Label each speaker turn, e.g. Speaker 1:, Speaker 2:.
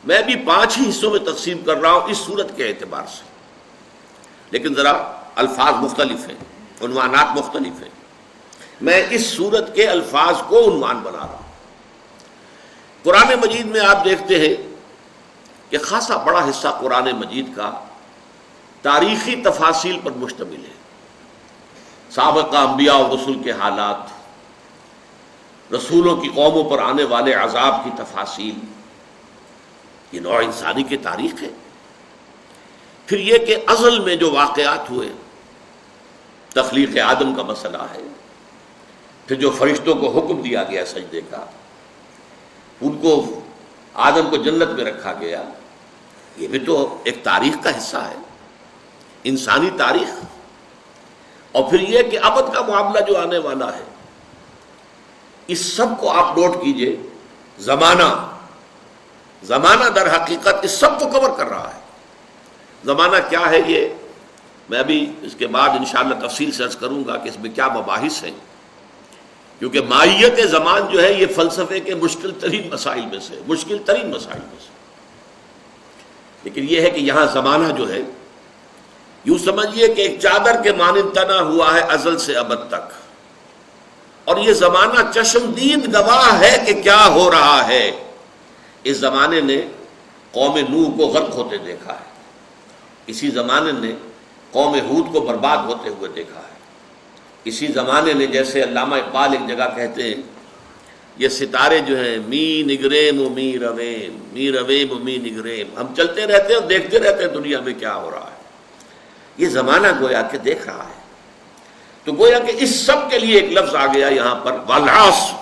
Speaker 1: میں بھی 5 ہی حصوں میں تقسیم کر رہا ہوں اس صورت کے اعتبار سے، لیکن ذرا الفاظ مختلف ہیں، عنوانات مختلف ہیں۔ میں اس صورت کے الفاظ کو عنوان بنا رہا ہوں۔ قرآن مجید میں آپ دیکھتے ہیں کہ خاصا بڑا حصہ قرآن مجید کا تاریخی تفاصیل پر مشتمل ہے۔ سابقہ انبیاء و رسول کے حالات، رسولوں کی قوموں پر آنے والے عذاب کی تفاصیل، یہ نوع انسانی کی تاریخ ہے۔ پھر یہ کہ ازل میں جو واقعات ہوئے، تخلیق آدم کا مسئلہ ہے، پھر جو فرشتوں کو حکم دیا گیا سجدے کا، ان کو آدم کو جنت میں رکھا گیا، یہ بھی تو ایک تاریخ کا حصہ ہے، انسانی تاریخ۔ اور پھر یہ کہ ابد کا معاملہ جو آنے والا ہے، اس سب کو آپ نوٹ کیجئے۔ زمانہ در حقیقت اس سب کو کور کر رہا ہے۔ زمانہ کیا ہے، یہ میں ابھی اس کے بعد انشاءاللہ تفصیل سے عرض کروں گا کہ اس میں کیا مباحث ہیں، کیونکہ ماہیت زمان جو ہے یہ فلسفے کے مشکل ترین مسائل میں سے، لیکن یہ ہے کہ یہاں زمانہ جو ہے، یوں سمجھیے کہ ایک چادر کے مانند تنا ہوا ہے ازل سے ابد تک، اور یہ زمانہ چشمدید گواہ ہے کہ کیا ہو رہا ہے۔ اس زمانے نے قوم نوح کو غرق ہوتے دیکھا ہے، اسی زمانے نے قوم ہود کو برباد ہوتے ہوئے دیکھا ہے، اسی زمانے نے، جیسے علامہ اقبال ایک جگہ کہتے ہیں، یہ ستارے جو ہیں می نگریم و می رویم، می رویم و می نگریم، ہم چلتے رہتے ہیں اور دیکھتے رہتے ہیں دنیا میں کیا ہو رہا ہے۔ یہ زمانہ گویا کہ دیکھ رہا ہے۔ تو گویا کہ اس سب کے لیے ایک لفظ آ گیا یہاں پر، والعصر،